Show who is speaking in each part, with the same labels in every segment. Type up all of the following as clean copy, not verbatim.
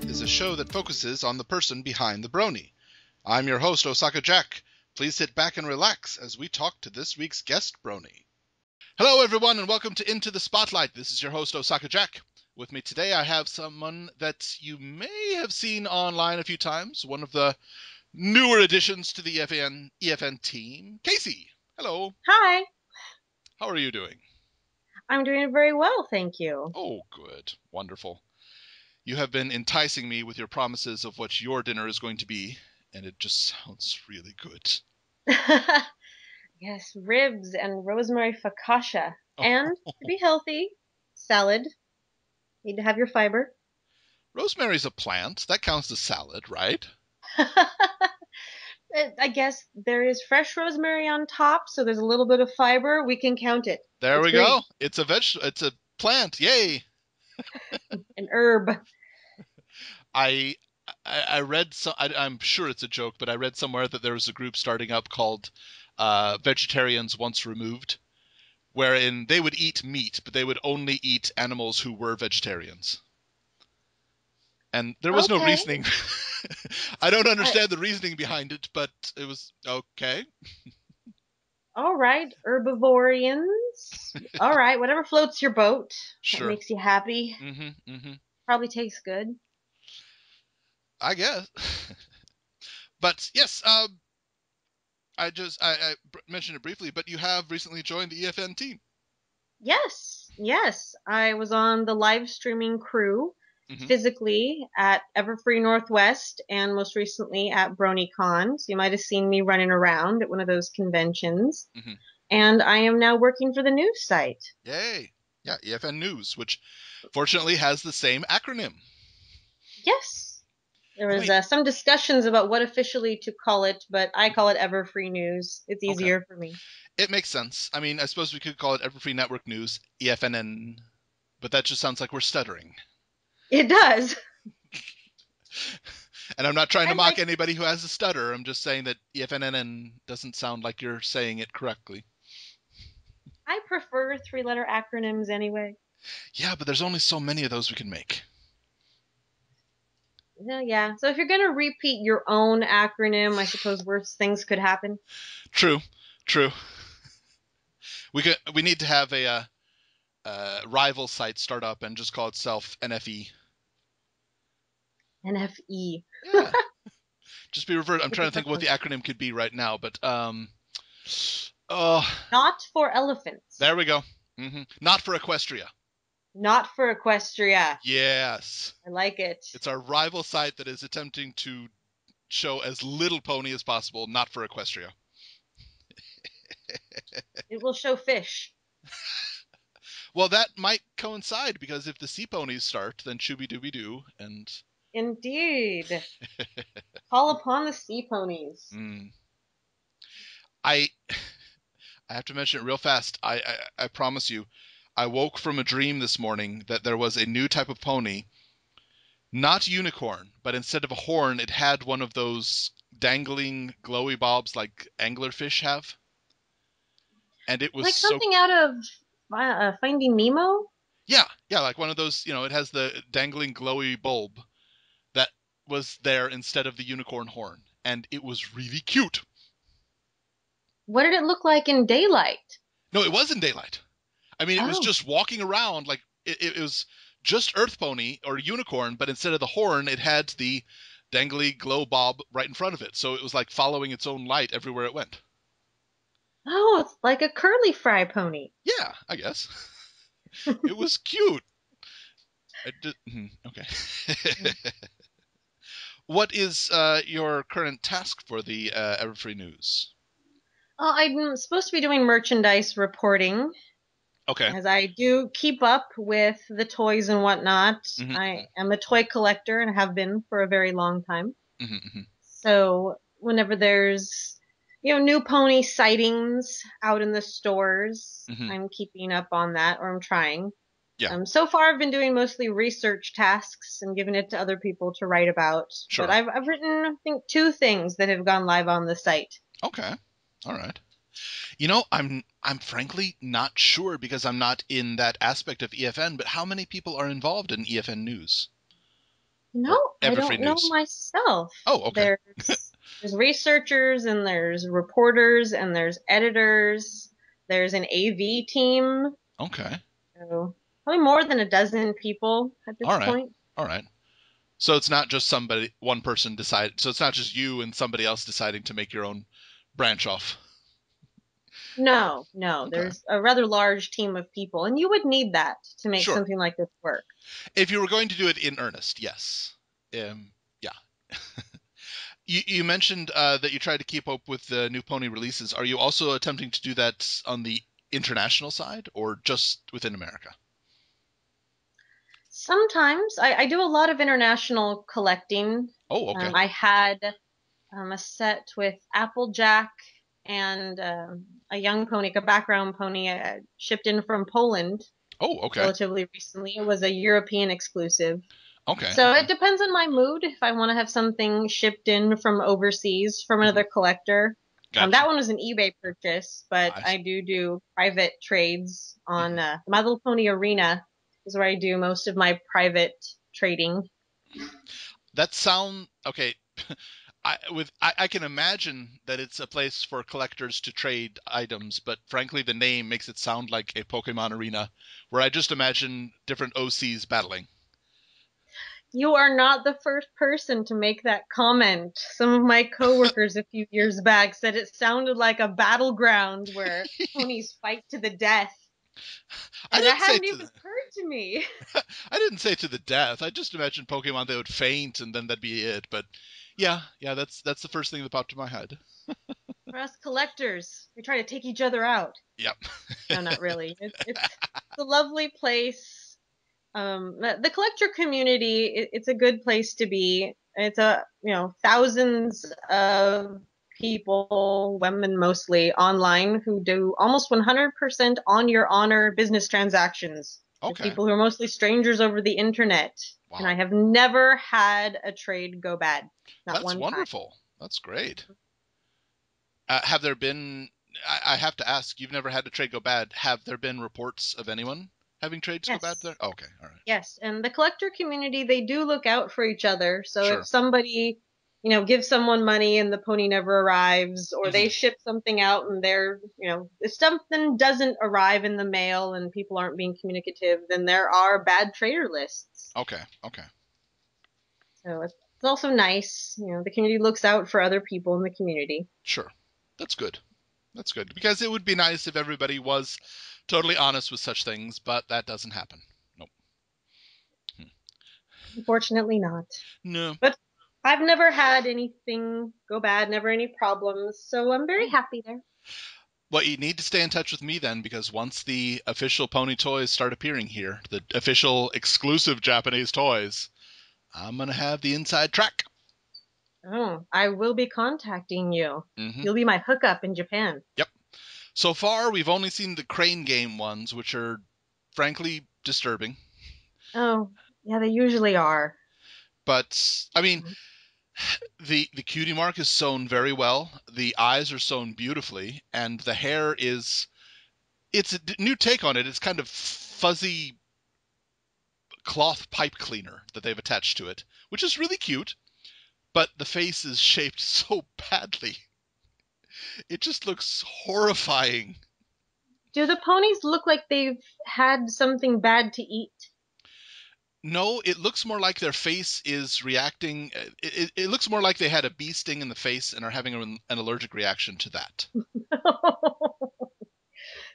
Speaker 1: is a show that focuses on the person behind the Brony. I'm your host, OsakaJack. Please sit back and relax as we talk to this week's guest, Brony. Hello, everyone, and welcome to Into the Spotlight. This is your host, OsakaJack. With me today, I have someone that you may have seen online a few times, one of the newer additions to the EFN team, Cayci. Hello.
Speaker 2: Hi.
Speaker 1: How are you doing?
Speaker 2: I'm doing very well, thank you.
Speaker 1: Oh, good. Wonderful. You have been enticing me with your promises of what your dinner is going to be, and it just sounds really good.
Speaker 2: Yes, ribs and rosemary focaccia.
Speaker 1: Oh.
Speaker 2: And to be healthy, salad. Need to have your fiber.
Speaker 1: Rosemary's a plant. That counts as salad, right?
Speaker 2: I guess there is fresh rosemary on top, so there's a little bit of fiber. We can count it.
Speaker 1: There we
Speaker 2: green.
Speaker 1: go. It's a vegetable. It's a plant. Yay!
Speaker 2: An herb.
Speaker 1: I read some. I'm sure it's a joke, but I read somewhere that there was a group starting up called Vegetarians Once Removed, wherein they would eat meat, but they would only eat animals who were vegetarians. And there was no reasoning. I don't understand the reasoning behind it, but it was okay.
Speaker 2: All right, herbivorians. All right, whatever floats your boat.
Speaker 1: Sure.
Speaker 2: That makes you happy. Probably tastes good.
Speaker 1: I guess. But yes, I mentioned it briefly, but you have recently joined the EFN team.
Speaker 2: Yes. I was on the live streaming crew physically at Everfree Northwest and most recently at BronyCon. So you might have seen me running around at one of those conventions. And I am now working for the news site.
Speaker 1: Yay. Yeah, EFN News, which fortunately has the same acronym.
Speaker 2: Yes. There was some discussions about what officially to call it, but I call it Everfree News. It's easier for me.
Speaker 1: It makes sense. I mean, I suppose we could call it Everfree Network News, EFNN, but that just sounds like we're stuttering.
Speaker 2: It does.
Speaker 1: And I'm not trying to mock anybody who has a stutter. I'm just saying that EFNN doesn't sound like you're saying it correctly.
Speaker 2: I prefer three-letter acronyms anyway.
Speaker 1: Yeah, but there's only so many of those we can make.
Speaker 2: Yeah. So if you're going to repeat your own acronym, I suppose worse things could happen.
Speaker 1: True. We need to have a rival site start up and just call itself NFE.
Speaker 2: NFE.
Speaker 1: Yeah. Just be reversed. I'm trying to think what the acronym could be right now, but
Speaker 2: Not for elephants.
Speaker 1: There we go. Not for Equestria.
Speaker 2: Not for Equestria.
Speaker 1: Yes.
Speaker 2: I like it.
Speaker 1: It's our rival site that is attempting to show as little pony as possible, not for Equestria.
Speaker 2: It will show fish.
Speaker 1: Well, that might coincide, because if the sea ponies start, then shooby-dooby-doo, and...
Speaker 2: Indeed. Call upon the sea ponies.
Speaker 1: I have to mention it real fast. I promise you, I woke from a dream this morning that there was a new type of pony, not unicorn, but instead of a horn, it had one of those dangling glowy bobs like anglerfish have. And it was
Speaker 2: like something out of Finding Nemo?
Speaker 1: Yeah, like one of those, it has the dangling glowy bulb that was there instead of the unicorn horn. And it was really cute.
Speaker 2: What did it look like in daylight?
Speaker 1: No, it was in daylight. I mean, it was just walking around like it was just Earth Pony or unicorn, but instead of the horn, it had the dangly glow bob right in front of it. So it was like following its own light everywhere it went.
Speaker 2: Oh, it's like a curly fry pony.
Speaker 1: Yeah, I guess. It was cute. Okay. What is your current task for the Everfree News?
Speaker 2: I'm supposed to be doing merchandise reporting.
Speaker 1: Okay.
Speaker 2: As I do keep up with the toys and whatnot. I am a toy collector and have been for a very long time. So whenever there's new pony sightings out in the stores, I'm keeping up on that, or I'm trying.
Speaker 1: Yeah.
Speaker 2: So far, I've been doing mostly research tasks and giving it to other people to write about.
Speaker 1: Sure.
Speaker 2: But I've written, I think, 2 things that have gone live on the site.
Speaker 1: Okay. All right. I'm frankly not sure, because I'm not in that aspect of EFN, but how many people are involved in EFN News?
Speaker 2: No,
Speaker 1: Or
Speaker 2: I
Speaker 1: Everfree
Speaker 2: don't know
Speaker 1: News?
Speaker 2: myself.
Speaker 1: Oh, okay.
Speaker 2: There's researchers and there's reporters and there's editors. There's an AV team.
Speaker 1: Okay.
Speaker 2: So probably more than a dozen people at
Speaker 1: All
Speaker 2: this
Speaker 1: right.
Speaker 2: point.
Speaker 1: All right. So it's not just one person decide. So it's not just you and somebody else deciding to make your own branch off.
Speaker 2: No, no,
Speaker 1: Okay.
Speaker 2: there's a rather large team of people, and you would need that to make
Speaker 1: Sure.
Speaker 2: something like this work.
Speaker 1: If you were going to do it in earnest, yes. Yeah. You mentioned that you tried to keep up with the new pony releases. Are you also attempting to do that on the international side or just within America?
Speaker 2: Sometimes I do a lot of international collecting.
Speaker 1: Oh, okay.
Speaker 2: I had a set with Applejack and a young pony, a background pony, shipped in from Poland
Speaker 1: Oh, okay.
Speaker 2: relatively recently. It was a European exclusive.
Speaker 1: Okay.
Speaker 2: So
Speaker 1: Okay.
Speaker 2: it depends on my mood. If I want to have something shipped in from overseas from
Speaker 1: Hmm.
Speaker 2: another collector,
Speaker 1: Gotcha.
Speaker 2: that one was an eBay purchase, but
Speaker 1: I.
Speaker 2: I do private trades on
Speaker 1: Mhm.
Speaker 2: My Little Pony Arena is where I do most of my private trading.
Speaker 1: That sound okay. I can imagine that it's a place for collectors to trade items, but frankly, the name makes it sound like a Pokemon arena, where I just imagine different OCs battling.
Speaker 2: You are not the first person to make that comment. Some of my coworkers a few years back said it sounded like a battleground where ponies fight to the death.
Speaker 1: I
Speaker 2: And that
Speaker 1: didn't say
Speaker 2: hadn't
Speaker 1: to
Speaker 2: even
Speaker 1: the
Speaker 2: occurred to me.
Speaker 1: I didn't say to the death. I just imagined Pokemon they would faint and then that'd be it. But yeah, that's the first thing that popped in my head.
Speaker 2: For us collectors, we try to take each other out.
Speaker 1: Yep.
Speaker 2: No, not really. It's a lovely place. The collector community, it's a good place to be. It's thousands of people, women mostly, online who do almost 100% on your honor business transactions with
Speaker 1: Okay.
Speaker 2: people who are mostly strangers over the internet. And I
Speaker 1: Wow.
Speaker 2: have never had a trade go bad. Not
Speaker 1: That's
Speaker 2: one time.
Speaker 1: wonderful. That's great. Have there been? I have to ask. You've never had a trade go bad. Have there been reports of anyone having trades go bad
Speaker 2: Yes.
Speaker 1: there? Okay. All right.
Speaker 2: Yes, and the collector community, they do look out for each other. So if
Speaker 1: Sure.
Speaker 2: somebody, gives someone money and the pony never arrives, or
Speaker 1: Hmm.
Speaker 2: they ship something out and if something doesn't arrive in the mail and people aren't being communicative, then there are bad trader lists.
Speaker 1: Okay. Okay.
Speaker 2: So it's also nice, the community looks out for other people in the community.
Speaker 1: Sure. That's good. That's good because it would be nice if everybody was totally honest with such things, but that doesn't happen. Nope.
Speaker 2: Unfortunately not.
Speaker 1: No.
Speaker 2: But I've never had anything go bad, never any problems, so I'm very
Speaker 1: Oh.
Speaker 2: happy there.
Speaker 1: Well, you need to stay in touch with me then, because once the official pony toys start appearing here, the official exclusive Japanese toys, I'm gonna have the inside track.
Speaker 2: Oh, I will be contacting you.
Speaker 1: Hmm.
Speaker 2: You'll be my hookup in Japan.
Speaker 1: Yep. So far, we've only seen the crane game ones, which are frankly disturbing.
Speaker 2: Oh, yeah, they usually are.
Speaker 1: But I mean, the cutie mark is sewn very well. The eyes are sewn beautifully, and the hair is it's a new take on it. It's kind of fuzzy cloth pipe cleaner that they've attached to it, which is really cute. But the face is shaped so badly. It just looks horrifying.
Speaker 2: Do the ponies look like they've had something bad to eat?
Speaker 1: No, it looks more like their face is reacting. It looks more like they had a bee sting in the face and are having an allergic reaction to that.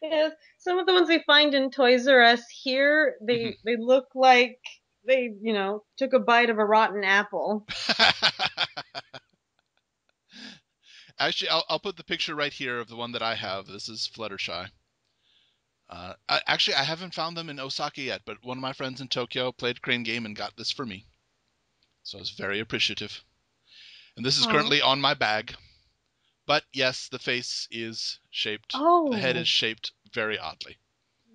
Speaker 2: Yeah, some of the ones we find in Toys R Us here,
Speaker 1: Mhm.
Speaker 2: they look like they, took a bite of a rotten apple.
Speaker 1: Actually, I'll put the picture right here of the one that I have. This is Fluttershy. Actually, I haven't found them in Osaka yet, but one of my friends in Tokyo played Crane Game and got this for me. So I was very appreciative. And this is
Speaker 2: Oh.
Speaker 1: currently on my bag. But yes, the face is shaped, the head is
Speaker 2: Oh,
Speaker 1: shaped very oddly.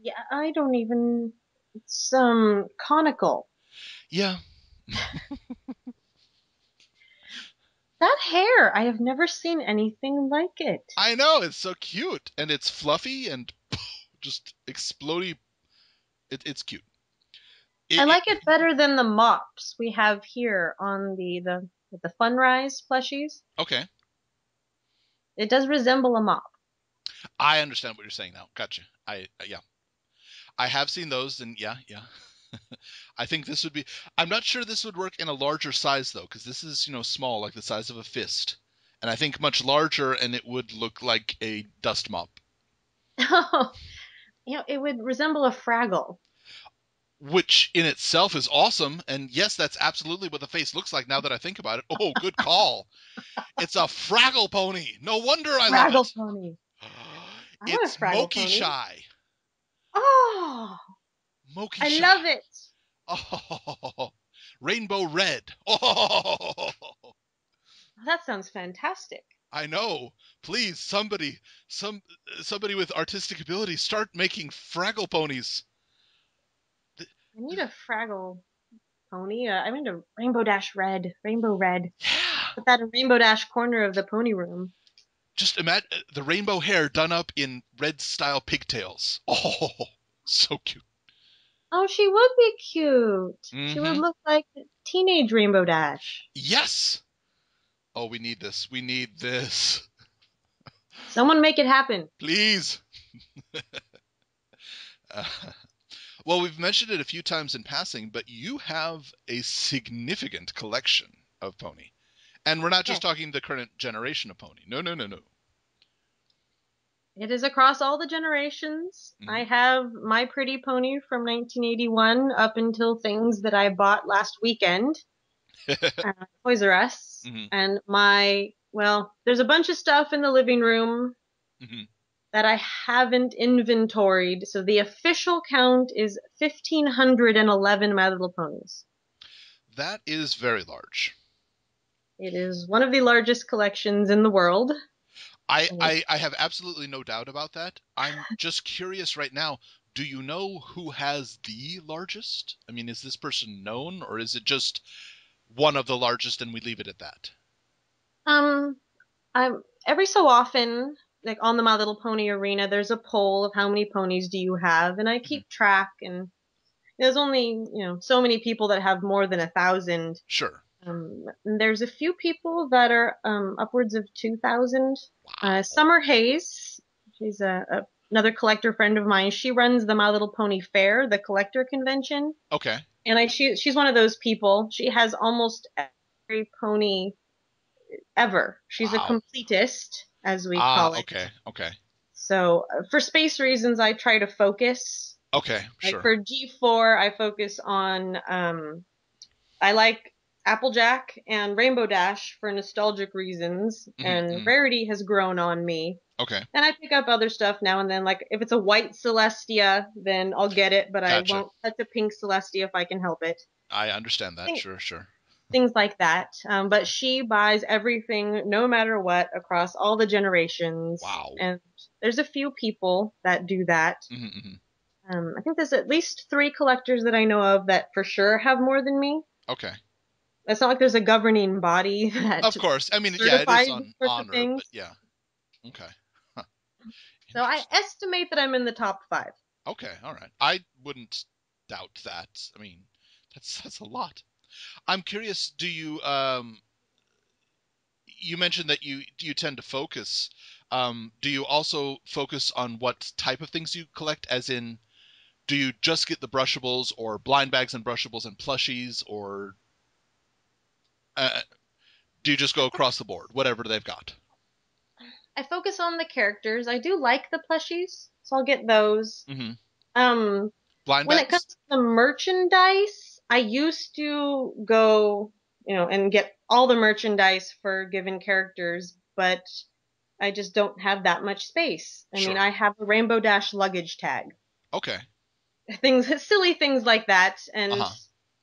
Speaker 2: yeah, I don't even, it's, conical.
Speaker 1: Yeah,
Speaker 2: That hair, I have never seen anything like it.
Speaker 1: I know, it's so cute. And it's fluffy and just explodey. It's cute.
Speaker 2: I like it better than the mops we have here on the Funrise plushies.
Speaker 1: Okay.
Speaker 2: It does resemble a mop.
Speaker 1: I understand what you're saying now. Gotcha. Yeah. I have seen those, and yeah. I think this would be. I'm not sure this would work in a larger size though, because this is small, like the size of a fist, and I think much larger, and it would look like a dust mop.
Speaker 2: Oh, it would resemble a Fraggle.
Speaker 1: Which in itself is awesome, and yes, that's absolutely what the face looks like now that I think about it. Oh, good call. It's a Fraggle pony. No wonder I love
Speaker 2: Fraggle
Speaker 1: it.
Speaker 2: pony. I want
Speaker 1: It's
Speaker 2: a Fraggle
Speaker 1: Moki
Speaker 2: pony.
Speaker 1: Shy.
Speaker 2: Oh,
Speaker 1: Moki
Speaker 2: I
Speaker 1: Shy.
Speaker 2: love it.
Speaker 1: Oh, Rainbow Red. Oh,
Speaker 2: that sounds fantastic.
Speaker 1: I know. Please, somebody with artistic ability, start making Fraggle ponies.
Speaker 2: I need a Fraggle pony. I need a Rainbow Dash Red. Rainbow Red.
Speaker 1: Yeah.
Speaker 2: Put that in Rainbow Dash corner of the pony room.
Speaker 1: Just imagine the rainbow hair done up in red style pigtails. Oh, so cute.
Speaker 2: Oh, she would be cute.
Speaker 1: Mm-hmm.
Speaker 2: She would look like teenage Rainbow Dash.
Speaker 1: Yes. Oh, we need this. We need this.
Speaker 2: Someone make it happen.
Speaker 1: Please. Well, we've mentioned it a few times in passing, but you have a significant collection of pony. And we're not just talking the current generation of pony. No.
Speaker 2: It is across all the generations.
Speaker 1: Mm-hmm.
Speaker 2: I have My Pretty Pony from 1981 up until things that I bought last weekend. Toys R Us.
Speaker 1: Mm-hmm.
Speaker 2: And there's a bunch of stuff in the living room that I haven't inventoried. So the official count is 1,511 My Little Ponies.
Speaker 1: That is very large.
Speaker 2: It is one of the largest collections in the world.
Speaker 1: I have absolutely no doubt about that. I'm just curious right now. Do you know who has the largest? I mean, is this person known, or is it just one of the largest and we leave it at that?
Speaker 2: I'm every so often, like on the My Little Pony arena, there's a poll of how many ponies do you have, and I keep track. And there's only so many people that have more than 1,000.
Speaker 1: Sure.
Speaker 2: And there's a few people that are upwards of 2,000.
Speaker 1: Wow.
Speaker 2: Summer Hayes, she's another collector friend of mine. She runs the My Little Pony Fair, the collector convention.
Speaker 1: Okay.
Speaker 2: And she's one of those people. She has almost every pony ever. She's a completist, as we call it.
Speaker 1: Okay.
Speaker 2: So for space reasons, I try to focus.
Speaker 1: Okay, sure.
Speaker 2: Like for G4, I focus on, I like Applejack and Rainbow Dash for nostalgic reasons, and rarity has grown on me.
Speaker 1: Okay.
Speaker 2: And I pick up other stuff now and then, like if it's a white Celestia, then I'll get it, but
Speaker 1: Gotcha.
Speaker 2: I won't touch a pink Celestia if I can help it.
Speaker 1: I understand that, sure.
Speaker 2: Things like that. But she buys everything, no matter what, across all the generations.
Speaker 1: Wow.
Speaker 2: And there's a few people that do that. I think there's at least 3 collectors that I know of that for sure have more than me.
Speaker 1: Okay.
Speaker 2: It's not like there's a governing body that.
Speaker 1: Of course. I mean, it is on honor, but yeah. Okay. Huh.
Speaker 2: So I estimate that I'm in the top 5.
Speaker 1: Okay, all right. I wouldn't doubt that. I mean, that's a lot. I'm curious, do you you mentioned that you tend to focus. Do you also focus on what type of things you collect, as in do you just get the brushables or blind bags and brushables and plushies, or do you just go across the board, whatever they've got?
Speaker 2: I focus on the characters. I do like the plushies, so I'll get those.
Speaker 1: Blind
Speaker 2: when
Speaker 1: bags?
Speaker 2: It comes to the merchandise, I used to go, and get all the merchandise for given characters, but I just don't have that much space. I mean, I have a Rainbow Dash luggage tag.
Speaker 1: Okay.
Speaker 2: Silly things like that. And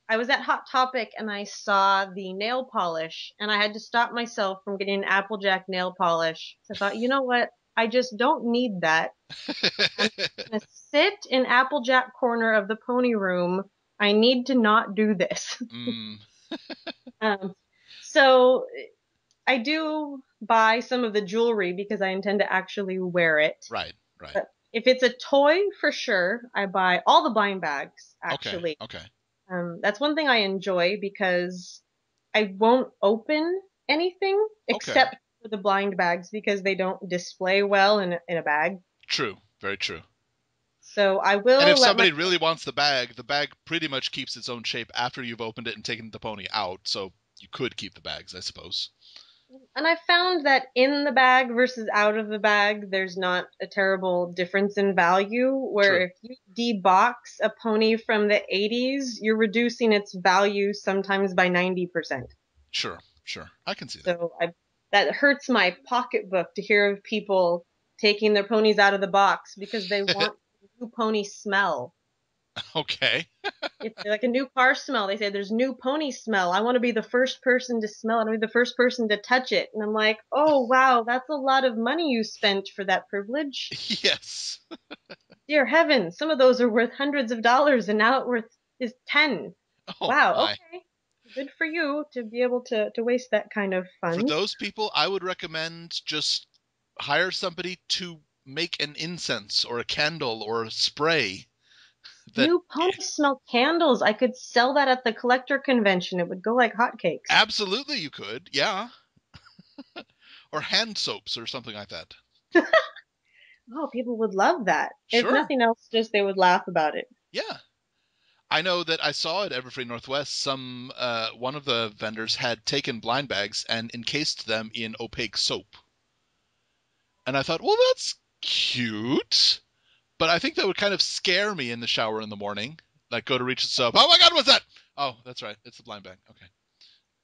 Speaker 2: I was at Hot Topic and I saw the nail polish, and I had to stop myself from getting an Applejack nail polish. So I thought, you know what? I just don't need that. I'm going to sit in Applejack corner of the pony room. I need to not do this. So I do buy some of the jewelry because I intend to actually wear it.
Speaker 1: Right.
Speaker 2: But if it's a toy, for sure, I buy all the blind bags, actually.
Speaker 1: Okay.
Speaker 2: That's one thing I enjoy because I won't open anything
Speaker 1: Okay.
Speaker 2: except for the blind bags because they don't display well in a bag.
Speaker 1: True. Very true.
Speaker 2: So I
Speaker 1: And if
Speaker 2: will let my
Speaker 1: somebody really wants the bag pretty much keeps its own shape after you've opened it and taken the pony out, so you could keep the bags, I suppose.
Speaker 2: and I found that in the bag versus out of the bag, there's not a terrible difference in value. Where
Speaker 1: True.
Speaker 2: if you debox a pony from the 80s, you're reducing its value sometimes by 90%.
Speaker 1: Sure. Sure. I can see that.
Speaker 2: So that hurts my pocketbook to hear of people taking their ponies out of the box because they want the new pony smell.
Speaker 1: Okay.
Speaker 2: It's like a new car smell. They say there's new pony smell. I want to be the first person to smell it. I want to be the first person to touch it. And I'm like, oh wow, that's a lot of money you spent for that privilege.
Speaker 1: Yes.
Speaker 2: Dear heaven, some of those are worth hundreds of dollars, and now it worth is 10.
Speaker 1: Oh
Speaker 2: Wow,
Speaker 1: my.
Speaker 2: okay, good for you to be able to waste that kind of
Speaker 1: For
Speaker 2: funds.
Speaker 1: those people, I would recommend just hire somebody to make an incense or a candle or a spray that
Speaker 2: New pony smell candles. I could sell that at the collector convention. It would go like hotcakes.
Speaker 1: absolutely you could. Yeah. Or hand soaps or something like that.
Speaker 2: Oh, people would love that. If
Speaker 1: Sure.
Speaker 2: nothing else, just they would laugh about it.
Speaker 1: Yeah. I know that I saw at Everfree Northwest some one of the vendors had taken blind bags and encased them in opaque soap. And I thought, well, that's cute. But I think that would kind of scare me in the shower in the morning. Like, go to reach the soap. Oh my God, what's that? Oh, that's right. It's the blind bag. Okay.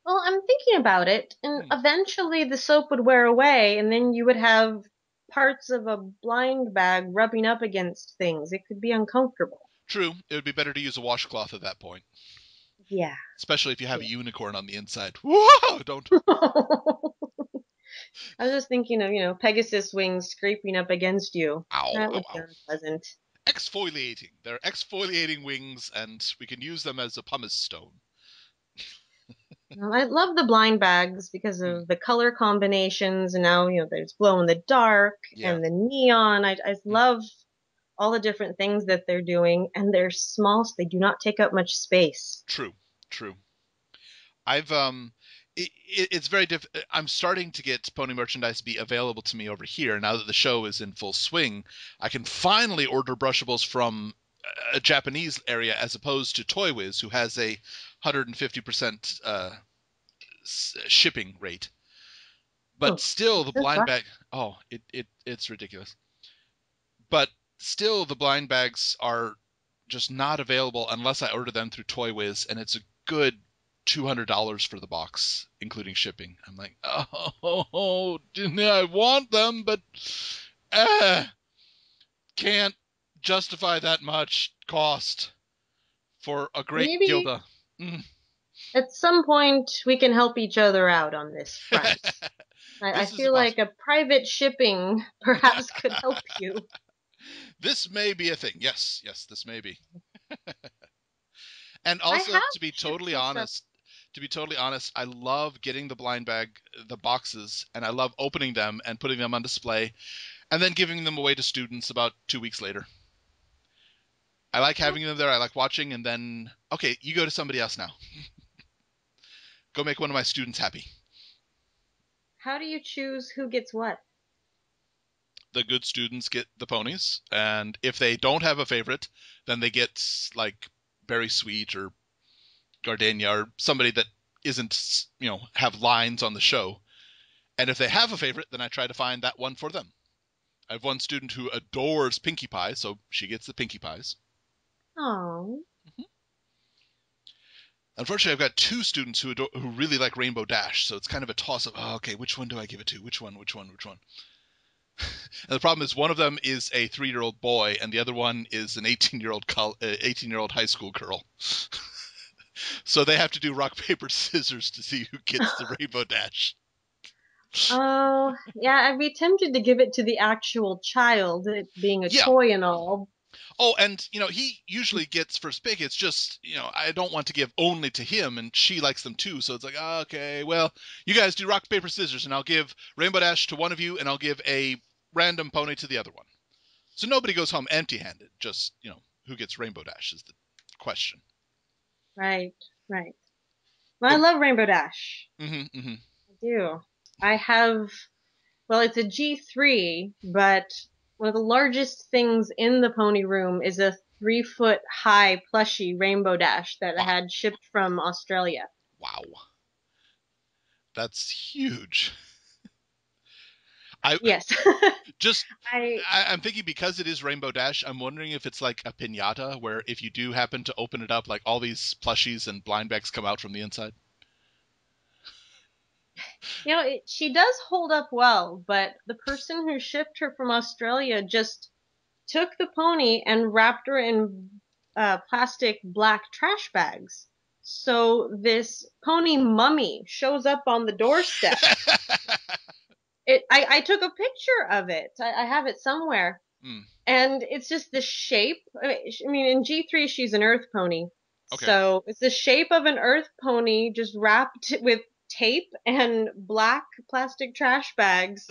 Speaker 2: Well, I'm thinking about it, and
Speaker 1: Hmm.
Speaker 2: eventually the soap would wear away, and then you would have parts of a blind bag rubbing up against things. It could be uncomfortable.
Speaker 1: True. It would be better to use a washcloth at that point,
Speaker 2: Yeah.
Speaker 1: especially if you have a
Speaker 2: Yeah.
Speaker 1: unicorn on the inside. Whoa! Don't.
Speaker 2: I was just thinking of, Pegasus wings scraping up against you.
Speaker 1: Ow!
Speaker 2: That
Speaker 1: Ow!
Speaker 2: would be
Speaker 1: Ow!
Speaker 2: unpleasant.
Speaker 1: Exfoliating. They're exfoliating wings, and we can use them as a pumice stone.
Speaker 2: Well, I love the blind bags because
Speaker 1: Hmm.
Speaker 2: of the color combinations, and now, there's glow in the dark
Speaker 1: Yeah.
Speaker 2: and the neon. I
Speaker 1: Hmm.
Speaker 2: love all the different things that they're doing, and they're small, so they do not take up much space.
Speaker 1: True. True. I've it's very I'm starting to get pony merchandise be available to me over here now that the show is in full swing. I can finally order brushables from a Japanese area as opposed to Toy Wiz, who has a 150% shipping rate. But
Speaker 2: Oh,
Speaker 1: still, the
Speaker 2: that's
Speaker 1: blind
Speaker 2: right.
Speaker 1: bag. Oh, it's ridiculous. But still, the blind bags are just not available unless I order them through Toy Wiz, and it's a good $200 for the box, including shipping. I'm like, oh, I want them, but uh, can't justify that much cost for a great
Speaker 2: Maybe
Speaker 1: Gilda. Mm.
Speaker 2: at some point we can help each other out on this front. I
Speaker 1: This is a
Speaker 2: feel like
Speaker 1: possible.
Speaker 2: a private shipping perhaps could help you.
Speaker 1: This may be a thing. Yes, yes, this may be. And
Speaker 2: I
Speaker 1: also,
Speaker 2: have shipped some stuff.
Speaker 1: to be totally honest, I love getting the blind bag, the boxes, and I love opening them and putting them on display and then giving them away to students about 2 weeks later. I like having them there. I like watching, and then, okay, you go to somebody else now. Go make one of my students happy.
Speaker 2: How do you choose who gets what?
Speaker 1: The good students get the ponies, and if they don't have a favorite, then they get like Berry Sweet or Gardenia or somebody that isn't, have lines on the show. And if they have a favorite, then I try to find that one for them. I have one student who adores Pinkie Pie, so she gets the Pinkie Pies.
Speaker 2: Oh,
Speaker 1: Mm-hmm. Unfortunately, I've got two students who really like Rainbow Dash, so it's kind of a toss up. Oh, okay, which one do I give it to? Which one? Which one? Which one? And the problem is one of them is a 3-year-old boy, and the other one is an 18-year-old high school girl. So they have to do rock paper scissors to see who gets the Rainbow Dash.
Speaker 2: oh, yeah. I'd be tempted to give it to the actual child, it being a
Speaker 1: Yeah.
Speaker 2: toy and all.
Speaker 1: Oh, and he usually gets first pick. It's just I don't want to give only to him, and she likes them too. So it's like, okay, well, you guys do rock paper scissors, and I'll give Rainbow Dash to one of you, and I'll give a random pony to the other one. So nobody goes home empty-handed. Just who gets Rainbow Dash is the question.
Speaker 2: Right, right. Well, I love Rainbow Dash.
Speaker 1: Mm-hmm.
Speaker 2: I do. I have, well, it's a G3, but one of the largest things in the pony room is a 3 foot high plushie Rainbow Dash that I
Speaker 1: Wow.
Speaker 2: had shipped from Australia.
Speaker 1: Wow. That's huge. I
Speaker 2: Yes.
Speaker 1: just
Speaker 2: I,
Speaker 1: I'm thinking because it is Rainbow Dash, I'm wondering if it's like a piñata where if you do happen to open it up, like all these plushies and blind bags come out from the inside.
Speaker 2: she does hold up well, but the person who shipped her from Australia just took the pony and wrapped her in plastic black trash bags. So this pony mummy shows up on the doorstep. I took a picture of it. I have it somewhere.
Speaker 1: Mm,
Speaker 2: And it's just the shape. I mean, in G3, she's an earth pony.
Speaker 1: okay.
Speaker 2: So it's the shape of an earth pony just wrapped with tape and black plastic trash bags.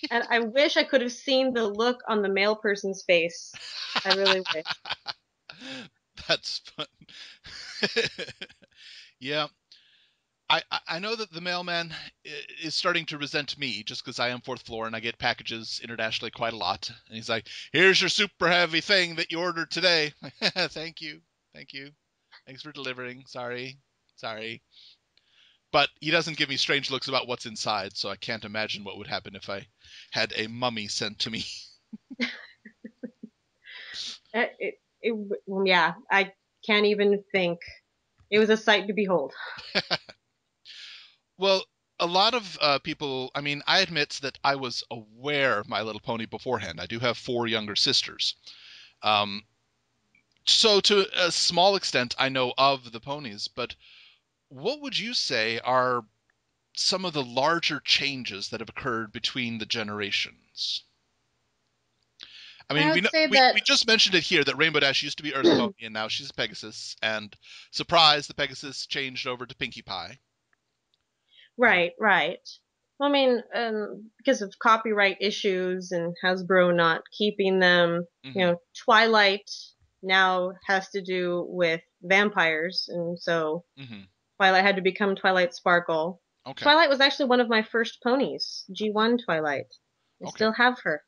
Speaker 2: And I wish I could have seen the look on the male person's face. I really wish.
Speaker 1: That's fun. Yeah, I know that the mailman is starting to resent me just because I am fourth floor and I get packages internationally quite a lot. And he's like, "Here's your super heavy thing that you ordered today." Thank you, thank you, thanks for delivering. Sorry. But he doesn't give me strange looks about what's inside, so I can't imagine what would happen if I had a mummy sent to me.
Speaker 2: Yeah, I can't even think. It was a sight to behold.
Speaker 1: Well, a lot of people, I mean, I admit that I was aware of My Little Pony beforehand. I do have four younger sisters. Um, so to a small extent, I know of the ponies, but what would you say are some of the larger changes that have occurred between the generations? I mean,
Speaker 2: I
Speaker 1: we
Speaker 2: would
Speaker 1: know,
Speaker 2: say
Speaker 1: we
Speaker 2: that,
Speaker 1: just mentioned it here that Rainbow Dash used to be Earth Pony and now she's a Pegasus, and surprise, the Pegasus changed over to Pinkie Pie.
Speaker 2: right, right. Well, I mean, because of copyright issues and Hasbro not keeping them,
Speaker 1: Mm-hmm.
Speaker 2: Twilight now has to do with vampires, and so
Speaker 1: Mm-hmm.
Speaker 2: Twilight had to become Twilight Sparkle.
Speaker 1: Okay.
Speaker 2: Twilight was actually one of my first ponies, G1 Twilight. I
Speaker 1: Okay.
Speaker 2: still have her.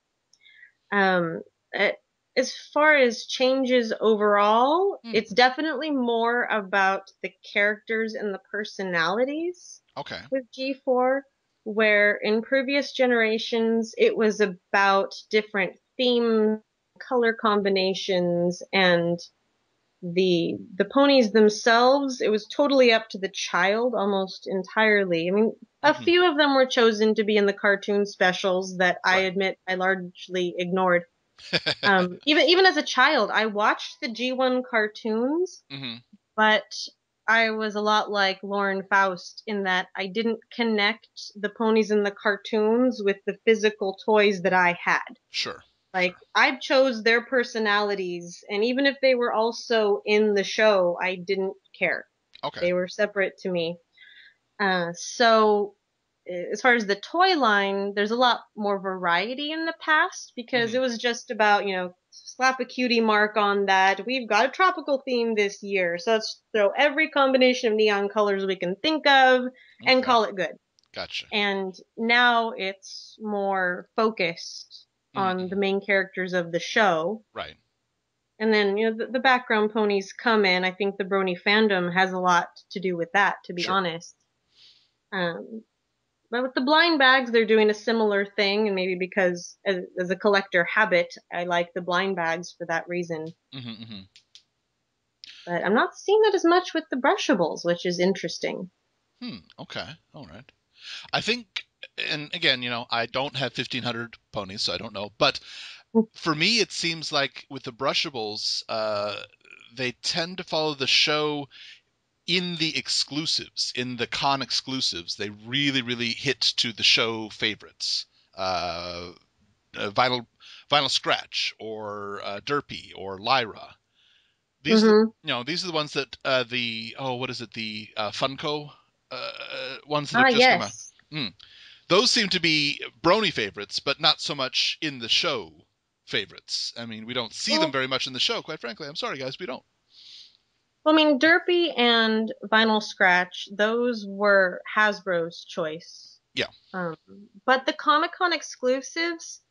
Speaker 2: Um, eh, as far as changes overall,
Speaker 1: Mm.
Speaker 2: it's definitely more about the characters and the personalities
Speaker 1: Okay.
Speaker 2: with G4, where in previous generations it was about different themes, color combinations, and the ponies themselves, it was totally up to the child almost entirely. I mean, a
Speaker 1: Mm-hmm.
Speaker 2: few of them were chosen to be in the cartoon specials that I
Speaker 1: Right.
Speaker 2: admit I largely ignored. Even as a child, I watched the G1 cartoons,
Speaker 1: Mm-hmm.
Speaker 2: but I was a lot like Lauren Faust in that I didn't connect the ponies in the cartoons with the physical toys that I had.
Speaker 1: Sure.
Speaker 2: Like
Speaker 1: Sure.
Speaker 2: I chose their personalities, and even if they were also in the show, I didn't care.
Speaker 1: Okay.
Speaker 2: They were separate to me. So as far as the toy line, there's a lot more variety in the past because
Speaker 1: Mm-hmm.
Speaker 2: it was just about, slap a cutie mark on that. We've got a tropical theme this year, so let's throw every combination of neon colors we can think of and
Speaker 1: Okay.
Speaker 2: call it good.
Speaker 1: Gotcha.
Speaker 2: And now it's more focused on the
Speaker 1: Mm-hmm.
Speaker 2: main characters of the show.
Speaker 1: Right.
Speaker 2: And then, the background ponies come in. I think the Brony fandom has a lot to do with that, to be
Speaker 1: Sure.
Speaker 2: honest. Um, but with the blind bags, they're doing a similar thing, and maybe because as a collector habit, I like the blind bags for that reason.
Speaker 1: Mm-hmm. Mm-hmm.
Speaker 2: But I'm not seeing that as much with the brushables, which is interesting.
Speaker 1: Okay. All right. I think, and again, I don't have 1,500 ponies, so I don't know. But for me, it seems like with the brushables, they tend to follow the show in the exclusives, in the con exclusives. They really, really hit to the show favorites. Uh, Vinyl, Vinyl Scratch, or Derpy, or Lyra. These are the,
Speaker 2: Mm-hmm.
Speaker 1: these are the ones that what is it, the Funko ones that have
Speaker 2: Ah,
Speaker 1: just come out.
Speaker 2: yes.
Speaker 1: Mm. Those seem to be Brony favorites, but not so much in the show favorites. I mean, we don't see them
Speaker 2: Well,
Speaker 1: very much in the show, quite frankly. I'm sorry, guys, we don't.
Speaker 2: Well, I mean, Derpy and Vinyl Scratch, those were Hasbro's choice.
Speaker 1: Yeah.
Speaker 2: But the Comic-Con exclusives,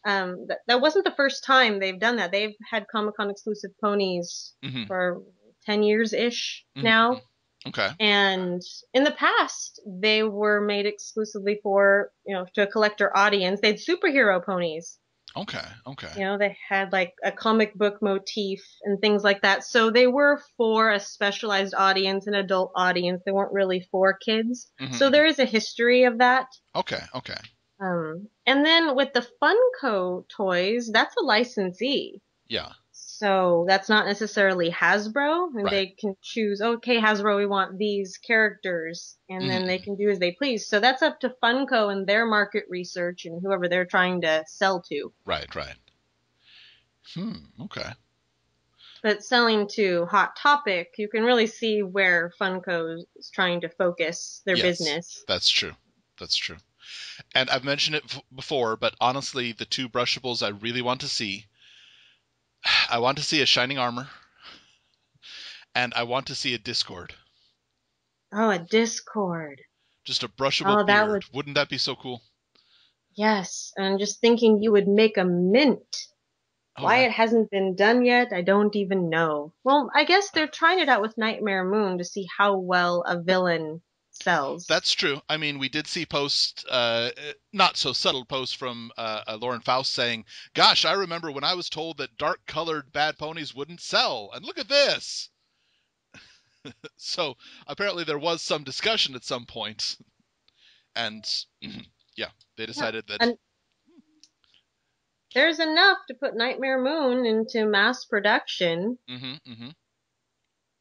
Speaker 2: that wasn't the first time they've done that. They've had Comic-Con exclusive ponies for 10 years-ish now.
Speaker 1: Okay.
Speaker 2: And in the past, they were made exclusively for, to a collector audience. They had superhero ponies.
Speaker 1: Okay.
Speaker 2: They had like a comic book motif and things like that. So they were for a specialized audience, an adult audience. They weren't really for kids. So there is a history of that.
Speaker 1: Okay.
Speaker 2: And then with the Funko toys, that's a licensee.
Speaker 1: Yeah.
Speaker 2: So that's not necessarily Hasbro, and
Speaker 1: Right.
Speaker 2: they can choose, okay, Hasbro, we want these characters, and then they can do as they please. So that's up to Funko and their market research and whoever they're trying to sell to.
Speaker 1: Right. Okay.
Speaker 2: But selling to Hot Topic, you can really see where Funko is trying to focus their business.
Speaker 1: That's true. And I've mentioned it before, but honestly, the two brushables I really want to see, I want to see a Shining Armor, and I want to see a Discord.
Speaker 2: Oh, a Discord.
Speaker 1: Just a brushable beard. Wouldn't that be so cool?
Speaker 2: Yes, and I'm just thinking you would make a mint. Why it hasn't been done yet, I don't even know. Well, I guess they're trying it out with Nightmare Moon to see how well a villain sells.
Speaker 1: That's true. I mean, we did see posts, not so subtle posts from Lauren Faust saying, gosh, I remember when I was told that dark-colored bad ponies wouldn't sell, and look at this! So, apparently there was some discussion at some point, and, yeah, they decided that...
Speaker 2: And there's enough to put Nightmare Moon into mass production.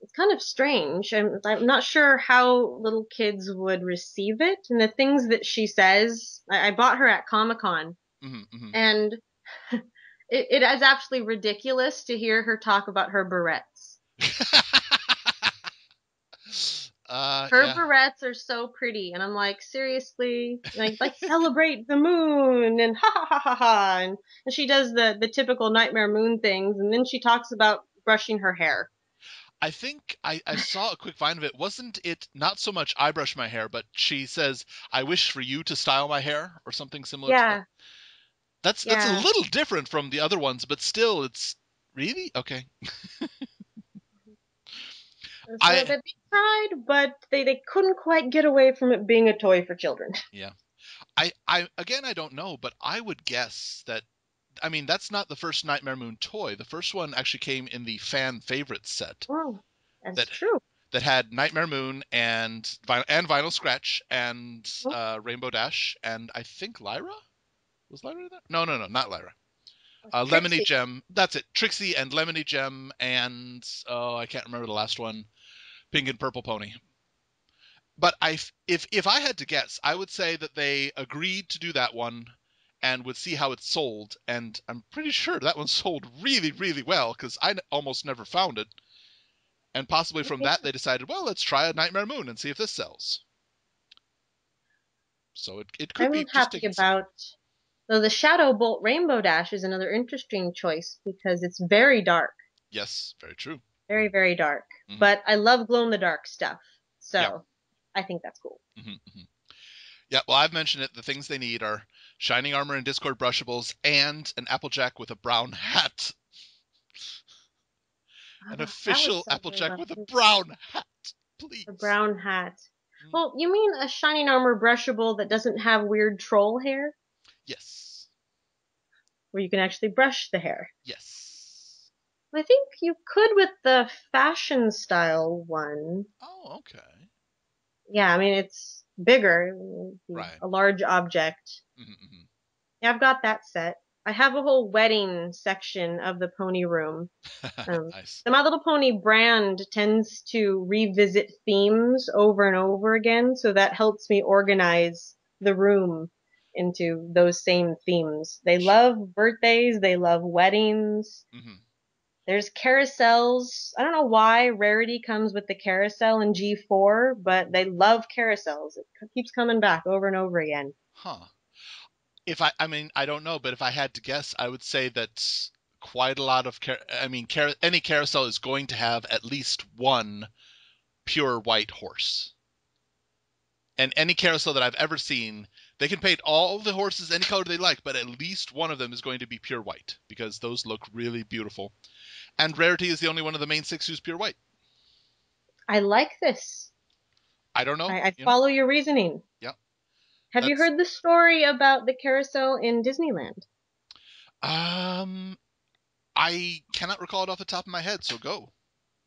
Speaker 2: It's kind of strange. I'm not sure how little kids would receive it. And the things that she says, I bought her at Comic-Con. And it is absolutely ridiculous to hear her talk about her barrettes. Her barrettes are so pretty. And I'm like, seriously? Like celebrate the moon and ha ha ha ha ha. And she does the typical Nightmare Moon things. And then she talks about brushing her hair.
Speaker 1: I think I saw a quick find of it. Wasn't it not so much I brush my hair, but she says, I wish for you to style my hair or something similar to that? That's a little different from the other ones, but still, it's really? Okay.
Speaker 2: They tried, but they couldn't quite get away from it being a toy for children.
Speaker 1: Yeah. I don't know, but I would guess that, I mean, that's not the first Nightmare Moon toy. The first one actually came in the fan favorite set.
Speaker 2: Oh, that's true.
Speaker 1: That had Nightmare Moon and Vinyl Scratch and Rainbow Dash and I think Lyra? Was Lyra there? No, not Lyra. Lemony Gem. That's it. Trixie and Lemony Gem and, I can't remember the last one. Pink and Purple Pony. But if I had to guess, I would say that they agreed to do that one and would see how it sold. And I'm pretty sure that one sold really, really well because I almost never found it. And possibly from that, they decided, well, let's try a Nightmare Moon and see if this sells. So it could be.
Speaker 2: I'm happy about. So the Shadow Bolt Rainbow Dash is another interesting choice because it's very dark.
Speaker 1: Yes, very true.
Speaker 2: Very, very dark. But I love glow-in-the-dark stuff. So I think that's cool.
Speaker 1: Yeah, well, I've mentioned it. The things they need are Shining Armor and Discord brushables and an Applejack with a brown hat. An official Applejack with a brown hat, please.
Speaker 2: A brown hat. Well, you mean a Shining Armor brushable that doesn't have weird troll hair?
Speaker 1: Yes.
Speaker 2: Where you can actually brush the hair?
Speaker 1: Yes.
Speaker 2: I think you could with the fashion style one.
Speaker 1: Oh, okay.
Speaker 2: Yeah, I mean, it's bigger.
Speaker 1: Right.
Speaker 2: A large object. Yeah, I've got that set. I have a whole wedding section of the pony room.
Speaker 1: Nice.
Speaker 2: The My Little Pony brand tends to revisit themes over and over again, so that helps me organize the room into those same themes. They love birthdays, they love weddings. There's carousels. I don't know why Rarity comes with the carousel in G4, but they love carousels. It keeps coming back over and over again.
Speaker 1: Huh. I mean, I don't know, but if I had to guess, I would say that quite a lot of any carousel is going to have at least one pure white horse. And any carousel that I've ever seen, they can paint all the horses any color they like, but at least one of them is going to be pure white because those look really beautiful. And Rarity is the only one of the main 6 who's pure white.
Speaker 2: I like this.
Speaker 1: I don't know.
Speaker 2: I follow your reasoning.
Speaker 1: Yeah.
Speaker 2: Have you heard the story about the carousel in Disneyland?
Speaker 1: I cannot recall it off the top of my head, so go.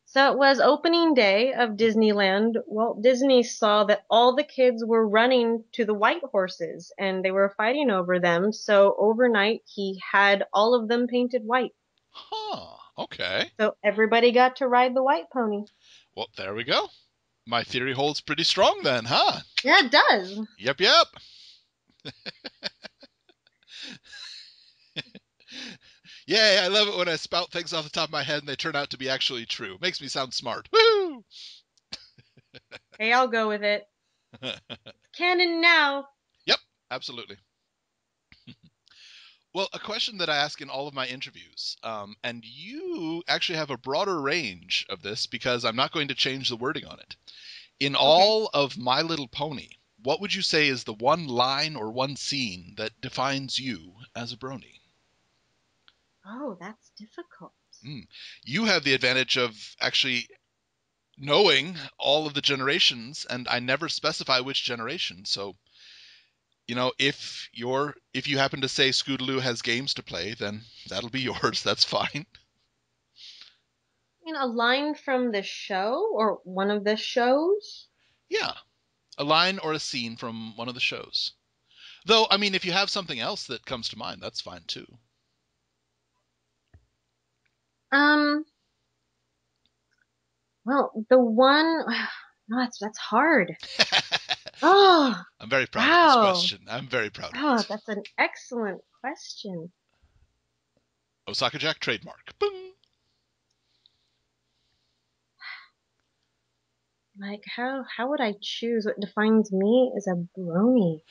Speaker 2: So it was opening day of Disneyland. Walt Disney saw that all the kids were running to the white horses and they were fighting over them. So overnight, he had all of them painted white.
Speaker 1: Huh. Okay.
Speaker 2: So everybody got to ride the white pony.
Speaker 1: Well, there we go. My theory holds pretty strong then, huh?
Speaker 2: Yeah, it does.
Speaker 1: Yep. Yay, I love it when I spout things off the top of my head and they turn out to be actually true. Makes me sound smart. Woo!
Speaker 2: Hey, I'll go with it. Canon now.
Speaker 1: Yep, absolutely. Well, a question that I ask in all of my interviews, and you actually have a broader range of this because I'm not going to change the wording on it. In all of My Little Pony, what would you say is the one line or one scene that defines you as a brony?
Speaker 2: Oh, that's difficult.
Speaker 1: You have the advantage of actually knowing all of the generations, and I never specify which generation. So, if you happen to say Scootaloo has games to play, then that'll be yours. That's fine.
Speaker 2: A line from the show or one of the shows?
Speaker 1: Yeah, a line or a scene from one of the shows. Though, if you have something else that comes to mind, that's fine too.
Speaker 2: Well, the one, no, that's hard. Oh,
Speaker 1: I'm very proud of this question. I'm very proud of it.
Speaker 2: Oh, that's an excellent question.
Speaker 1: OsakaJack trademark. Boom.
Speaker 2: Like, how would I choose what defines me as a brony?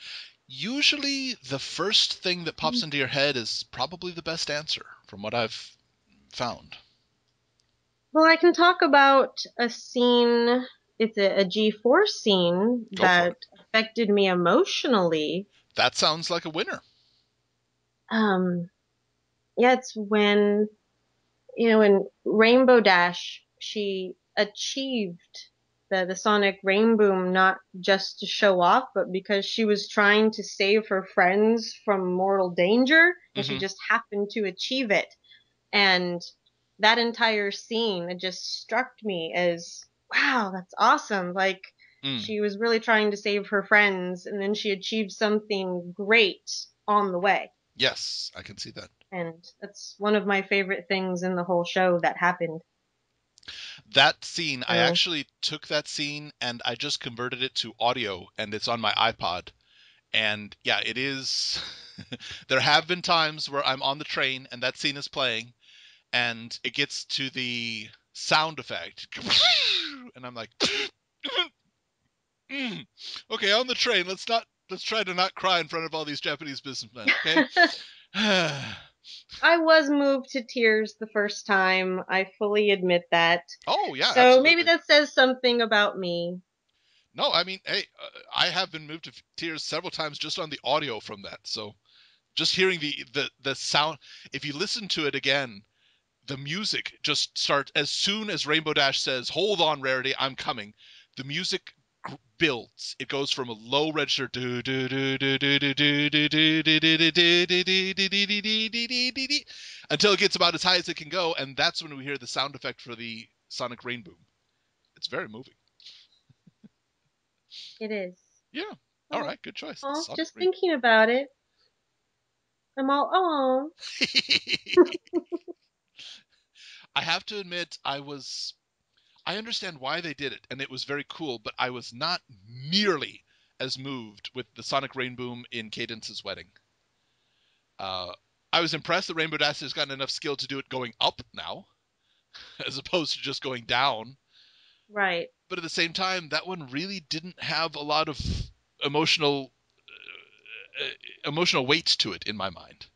Speaker 1: Usually, the first thing that pops into your head is probably the best answer, from what I've found.
Speaker 2: Well, I can talk about a scene. It's a G4 scene that affected me emotionally.
Speaker 1: That sounds like a winner.
Speaker 2: Yeah, it's when, in Rainbow Dash, she achieved the Sonic Rainboom not just to show off, but because she was trying to save her friends from mortal danger, and she just happened to achieve it. And that entire scene, it just struck me as, wow, that's awesome. Like, she was really trying to save her friends, and then she achieved something great on the way.
Speaker 1: Yes, I can see that.
Speaker 2: And that's one of my favorite things in the whole show that happened.
Speaker 1: That scene, I actually took that scene and I just converted it to audio, and it's on my iPod. And yeah, it is. There have been times where I'm on the train and that scene is playing, and it gets to the sound effect, and I'm like, okay, on the train, let's try to not cry in front of all these Japanese businessmen, okay?
Speaker 2: I was moved to tears the first time. I fully admit that.
Speaker 1: Oh, yeah,
Speaker 2: so
Speaker 1: absolutely.
Speaker 2: Maybe that says something about me.
Speaker 1: No, hey, I have been moved to tears several times just on the audio from that. So just hearing the sound, if you listen to it again, the music just starts as soon as Rainbow Dash says, "Hold on, Rarity, I'm coming." The music builds. It goes from a low register until it gets about as high as it can go, and that's when we hear the sound effect for the Sonic Rainboom. It's very moving.
Speaker 2: It is.
Speaker 1: Yeah. All right. Good choice.
Speaker 2: Just thinking about it, I'm all, oh.
Speaker 1: I have to admit, I understand why they did it, and it was very cool, but I was not nearly as moved with the Sonic Rainboom in Cadence's wedding. I was impressed that Rainbow Dash has gotten enough skill to do it going up now, as opposed to just going down.
Speaker 2: Right.
Speaker 1: But at the same time, that one really didn't have a lot of emotional weight to it in my mind.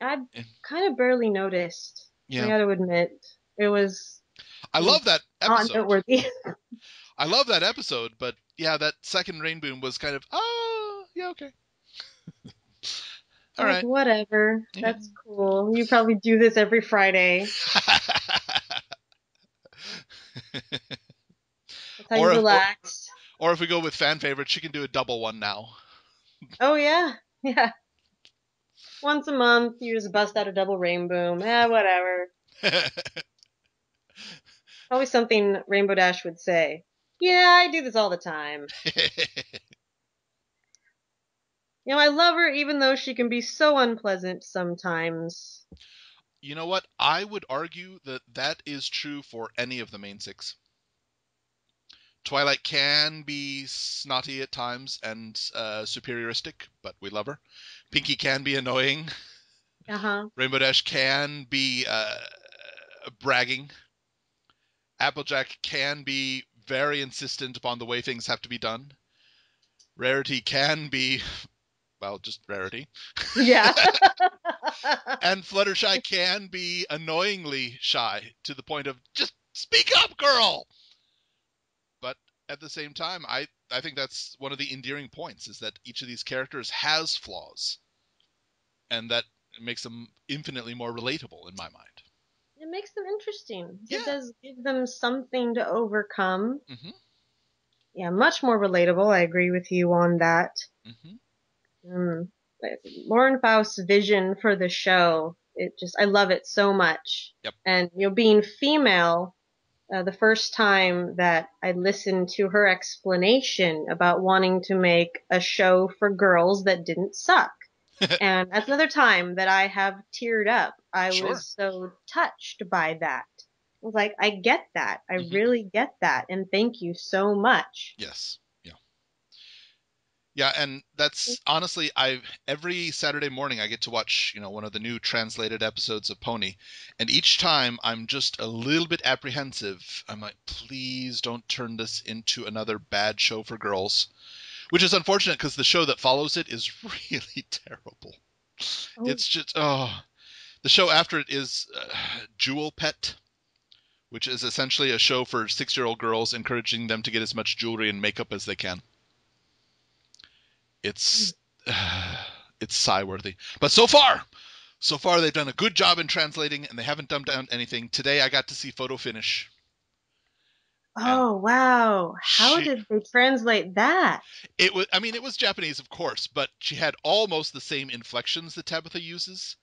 Speaker 2: I kind of barely noticed. I
Speaker 1: Yeah.
Speaker 2: gotta admit, it was
Speaker 1: I love that
Speaker 2: not
Speaker 1: episode.
Speaker 2: noteworthy.
Speaker 1: I love that episode, but yeah, that second rain boom was kind of, yeah, okay. All
Speaker 2: Like,
Speaker 1: right.
Speaker 2: whatever.
Speaker 1: Yeah.
Speaker 2: That's cool. You probably do this every Friday. That's how you
Speaker 1: or if or,
Speaker 2: relax.
Speaker 1: or if we go with fan favorites, she can do a double one now.
Speaker 2: Oh, yeah. Yeah. Once a month, you just bust out a double rainbow. Whatever. Probably something Rainbow Dash would say. Yeah, I do this all the time. I love her even though she can be so unpleasant sometimes.
Speaker 1: You know what? I would argue that that is true for any of the main six. Twilight can be snotty at times and superioristic, but we love her. Pinkie can be annoying.
Speaker 2: Uh-huh.
Speaker 1: Rainbow Dash can be bragging. Applejack can be very insistent upon the way things have to be done. Rarity can be, well, just Rarity.
Speaker 2: Yeah.
Speaker 1: And Fluttershy can be annoyingly shy to the point of, just speak up, girl! But at the same time, I think that's one of the endearing points, is that each of these characters has flaws, and that makes them infinitely more relatable in my mind.
Speaker 2: It makes them interesting. It
Speaker 1: Yeah.
Speaker 2: does give them something to overcome.
Speaker 1: Mm-hmm.
Speaker 2: Yeah, much more relatable. I agree with you on that.
Speaker 1: Mm-hmm.
Speaker 2: Mm. Lauren Faust's vision for the show, I love it so much.
Speaker 1: Yep.
Speaker 2: And, being female, the first time that I listened to her explanation about wanting to make a show for girls that didn't suck. And that's another time that I have teared up. I
Speaker 1: Sure.
Speaker 2: was so touched by that. I was like, I get that. I
Speaker 1: Mm-hmm.
Speaker 2: really get that. And thank you so much.
Speaker 1: Yes. Yeah. Yeah, and that's honestly, every Saturday morning I get to watch, one of the new translated episodes of Pony, and each time I'm just a little bit apprehensive. I'm like, please don't turn this into another bad show for girls, which is unfortunate because the show that follows it is really terrible.
Speaker 2: Oh,
Speaker 1: It's just, the show after it is Jewel Pet, which is essentially a show for 6-year-old girls, encouraging them to get as much jewelry and makeup as they can. It's it's sigh-worthy. But so far they've done a good job in translating, and they haven't dumbed down anything. Today I got to see photo finish, and
Speaker 2: oh, wow. How
Speaker 1: she
Speaker 2: did they translate that?
Speaker 1: it was Japanese, of course, but she had almost the same inflections that Tabitha uses.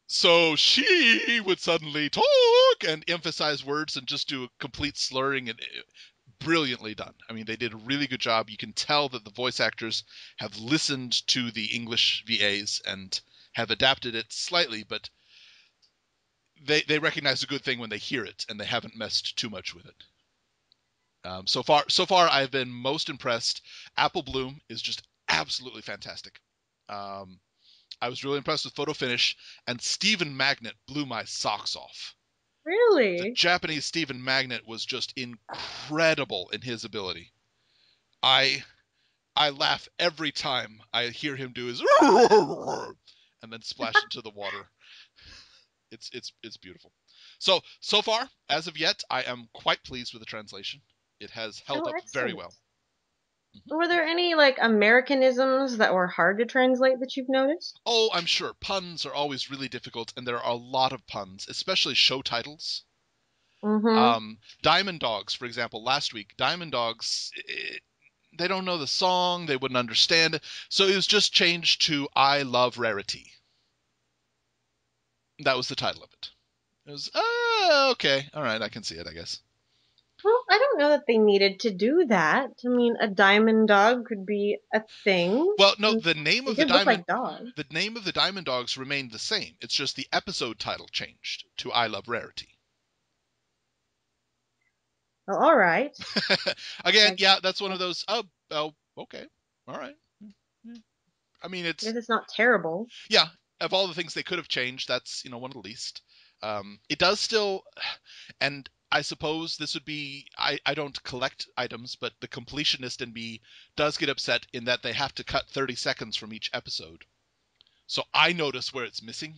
Speaker 1: So she would suddenly talk and emphasize words and just do a complete slurring, and brilliantly done. I mean, they did a really good job. You can tell that the voice actors have listened to the English VAs and have adapted it slightly, but they recognize a good thing when they hear it, and they haven't messed too much with it. So far, I've been most impressed. Apple Bloom is just absolutely fantastic. I was really impressed with photo finish, and Stephen Magnet blew my socks off. The
Speaker 2: Really?
Speaker 1: Japanese Stephen Magnet was just incredible in his ability. I I laugh every time I hear him do his and then splash into the water. It's beautiful. So far, as of yet, I am quite pleased with the translation. It has held
Speaker 2: Oh,
Speaker 1: up very
Speaker 2: excellent.
Speaker 1: well. Mm-hmm.
Speaker 2: Were there any like Americanisms that were hard to translate that you've noticed?
Speaker 1: Oh, I'm sure puns are always really difficult, and there are a lot of puns, especially show titles.
Speaker 2: Mm-hmm.
Speaker 1: Diamond Dogs, for example, last week, Diamond Dogs, they don't know the song, they wouldn't understand it, so it was just changed to I Love Rarity. That was the title of it. It was, okay, all right, I can see it, I guess.
Speaker 2: Well, I don't know that they needed to do that. I mean, a diamond dog could be a thing.
Speaker 1: Well, no,
Speaker 2: They did look like dogs.
Speaker 1: the name of the Diamond Dogs remained the same. It's just the episode title changed to I Love Rarity.
Speaker 2: Well, all right.
Speaker 1: Again,
Speaker 2: I
Speaker 1: yeah, that's one of those. Oh, okay, all right. I mean,
Speaker 2: guess it's not terrible.
Speaker 1: yeah. Of all the things they could have changed, that's one of the least. It does still, and I suppose this would be. I don't collect items, but the completionist in me does get upset in that they have to cut 30 seconds from each episode. So I notice where it's missing.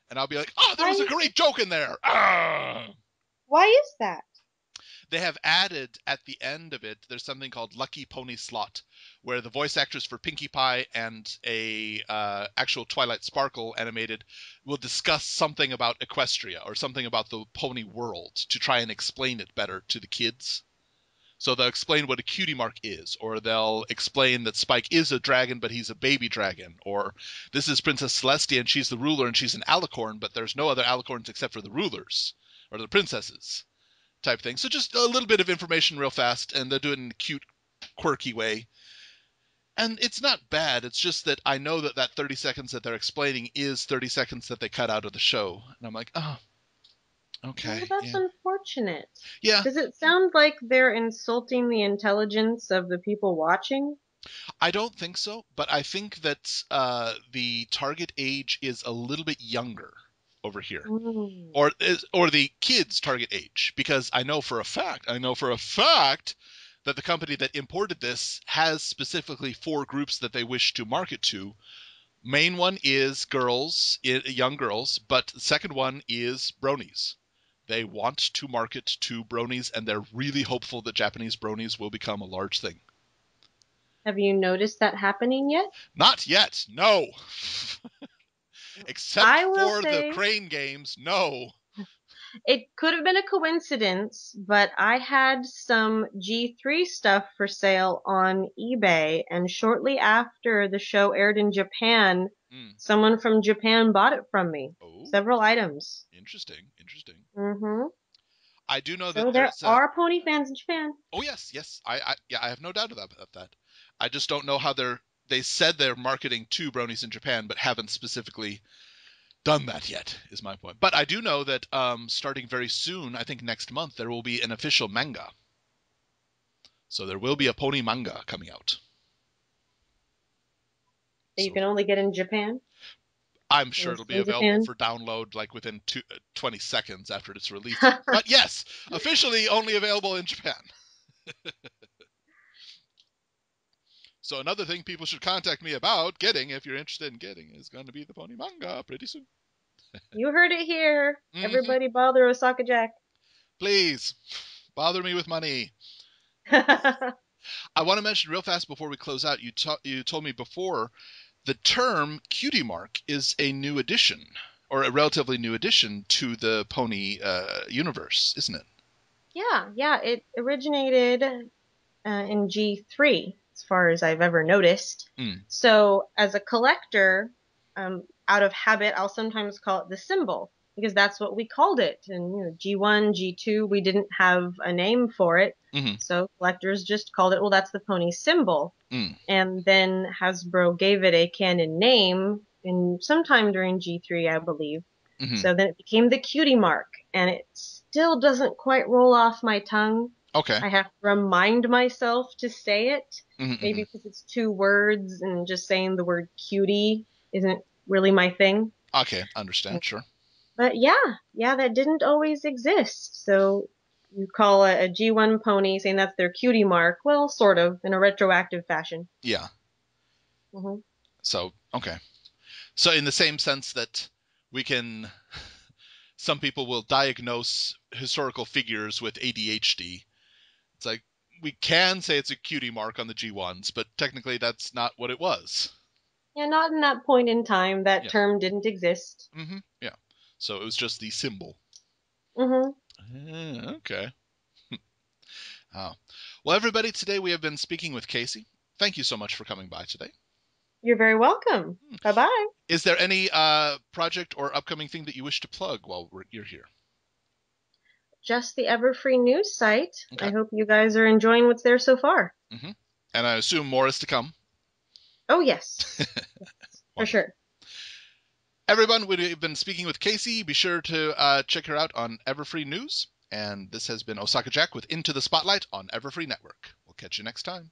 Speaker 1: And I'll be like, oh, there was a
Speaker 2: Why?
Speaker 1: great joke in there. Ah!
Speaker 2: Why is that?
Speaker 1: They have added at the end of it, there's something called Lucky Pony Slot, where the voice actress for Pinkie Pie and a actual Twilight Sparkle animated will discuss something about Equestria or something about the pony world to try and explain it better to the kids. So they'll explain what a cutie mark is, or they'll explain that Spike is a dragon, but he's a baby dragon, or this is Princess Celestia and she's the ruler and she's an alicorn, but there's no other alicorns except for the rulers or the princesses. Type thing. So just a little bit of information real fast, and they'll do it in a cute, quirky way. And it's not bad. It's just that I know that that 30 seconds that they're explaining is 30 seconds that they cut out of the show. And I'm like, oh, okay.
Speaker 2: Well, that's unfortunate.
Speaker 1: Yeah.
Speaker 2: Does it sound like they're insulting the intelligence of the people watching?
Speaker 1: I don't think so, but I think that the target age is a little bit younger over here.
Speaker 2: Mm.
Speaker 1: Or the kids' target age, because I know for a fact that the company that imported this has specifically 4 groups that they wish to market to. Main one is girls, young girls, but the second one is bronies. They want to market to bronies, and they're really hopeful that Japanese bronies will become a large thing.
Speaker 2: Have you noticed that happening yet?
Speaker 1: Not yet, no. Except for the crane games, no.
Speaker 2: It could have been a coincidence, but I had some G3 stuff for sale on eBay, and shortly after the show aired in Japan, someone from Japan bought it from me. Oh. Several items.
Speaker 1: Interesting.
Speaker 2: Mm-hmm.
Speaker 1: I do know
Speaker 2: that there are pony fans in Japan.
Speaker 1: Oh yes. I have no doubt about that. I just don't know how they said they're marketing to bronies in Japan, but haven't specifically done that yet, is my point. But I do know that starting very soon, I think next month, there will be an official manga. So there will be a pony manga coming out.
Speaker 2: That you can only get in Japan?
Speaker 1: I'm sure it'll be available for download like within 20 seconds after it's released. But yes, officially only available in Japan. So another thing people should contact me about getting, if you're interested in getting, is going to be the pony manga pretty soon.
Speaker 2: You heard it here. Mm-hmm. Everybody bother OsakaJack.
Speaker 1: Please, bother me with money. I want to mention real fast before we close out, you told me before the term cutie mark is a new addition, or a relatively new addition to the pony universe, isn't it?
Speaker 2: Yeah. It originated in G3, as far as I've ever noticed. So as a collector, out of habit, I'll sometimes call it the symbol, because that's what we called it. And G1, G2, we didn't have a name for it. Mm-hmm. So collectors just called it, well, that's the pony symbol. And then Hasbro gave it a canon name sometime during G3, I believe. Mm-hmm. So then it became the cutie mark, and it still doesn't quite roll off my tongue.
Speaker 1: Okay.
Speaker 2: I have to remind myself to say it, maybe because it's 2 words, and just saying the word cutie isn't really my thing.
Speaker 1: Okay, understand, sure.
Speaker 2: But yeah, that didn't always exist. So you call a G1 pony saying that's their cutie mark, well, sort of, in a retroactive fashion.
Speaker 1: Yeah.
Speaker 2: Mm-hmm.
Speaker 1: So, okay. So in the same sense that some people will diagnose historical figures with ADHD. It's like, we can say it's a cutie mark on the G1s, but technically that's not what it was.
Speaker 2: Yeah, not in that point in time. That term didn't exist.
Speaker 1: Mm-hmm. Yeah. So it was just the symbol.
Speaker 2: Mm-hmm.
Speaker 1: Okay. Oh. Well, everybody, today we have been speaking with Cayci. Thank you so much for coming by today.
Speaker 2: You're very welcome. Bye-bye.
Speaker 1: Is there any project or upcoming thing that you wish to plug while you're here?
Speaker 2: Just the Everfree news site. Okay. I hope you guys are enjoying what's there so far.
Speaker 1: Mm-hmm. And I assume more is to come.
Speaker 2: Oh, yes. For sure.
Speaker 1: Everyone, we've been speaking with Cayci. Be sure to check her out on Everfree News. And this has been OsakaJack with Into the Spotlight on Everfree Network. We'll catch you next time.